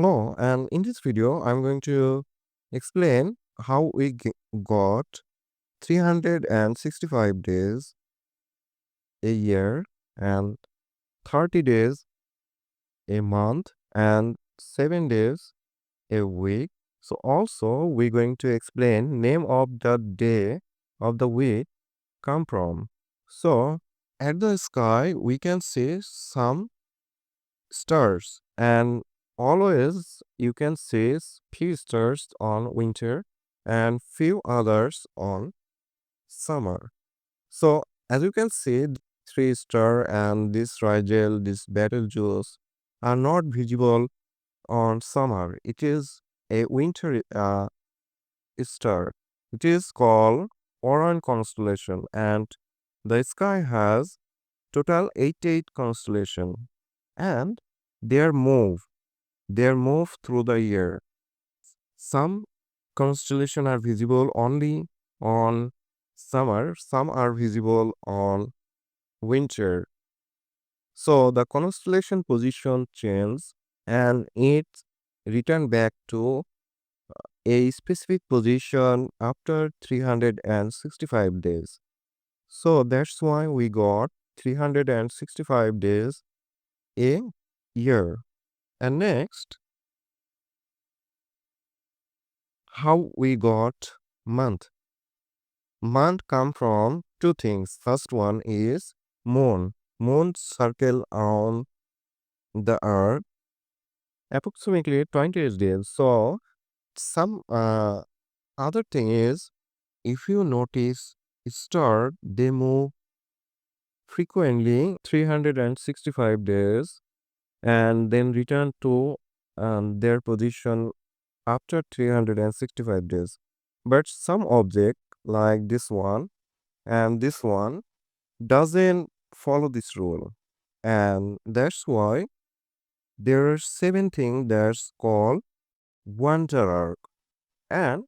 Hello, and in this video, I'm going to explain how we got 365 days a year and 30 days a month and 7 days a week. So also we're going to explain name of the day of the week come from. So at the sky, we can see some stars and always you can see few stars on winter and few others on summer. So as you can see, three star and this Rigel, this Betelgeuse are not visible on summer. It is a winter star. It is called Orion constellation, and the sky has total 88 constellation, and they move they move through the year. Some constellations are visible only on summer, some are visible on winter. So the constellation position changes and it return back to a specific position after 365 days. So that's why we got 365 days a year. And next, how we got month. Month come from two things. First one is moon. Moon circle around the earth approximately 28 days. So some other thing is if you notice star they move frequently 365 days and then return to their position after 365 days. But some object like this one and this one doesn't follow this rule. And that's why there are seven things that's called wanderer. And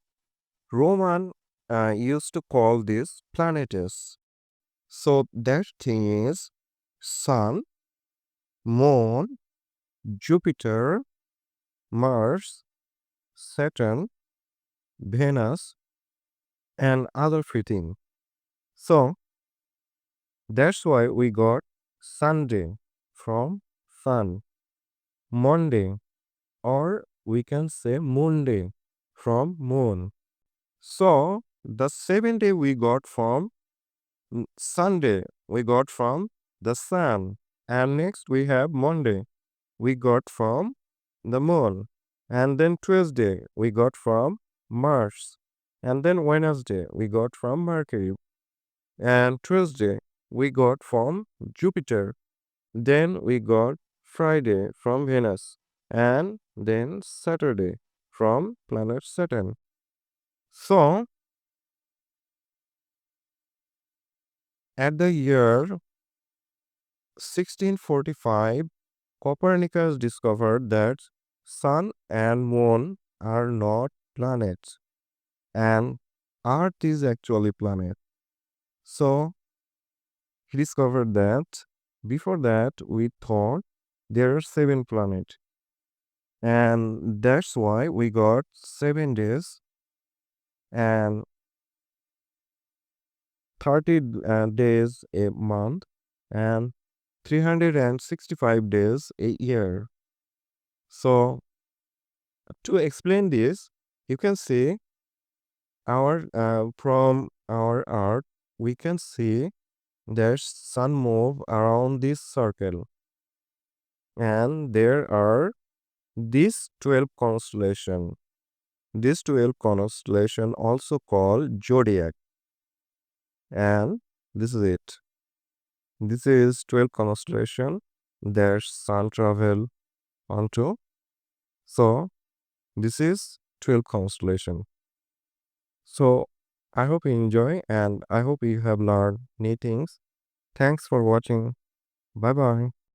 Roman used to call this planetes. So that thing is Sun, Moon, Jupiter, Mars, Saturn, Venus, and other 15. So that's why we got Sunday from sun, Monday, or we can say Monday from moon. So the 7 day we got from Sunday, we got from the sun, and next we have Monday, we got from the moon, and then Tuesday we got from Mars, and then Wednesday we got from Mercury, and Tuesday we got from Jupiter. Then we got Friday from Venus, and then Saturday from planet Saturn. So, at the year 1645, Copernicus discovered that Sun and Moon are not planets, and Earth is actually planet. So, he discovered that before that we thought there are seven planets, and that's why we got 7 days and 30 days a month and 365 days a year. So to explain this, you can see our from our Earth, we can see the sun move around this circle, and there are these 12 constellation. These 12 constellation also called Zodiac, and this is it. This is 12 constellation. There's sun travel onto. So this is 12 constellation. So I hope you enjoy and I hope you have learned new things. Thanks for watching. Bye bye.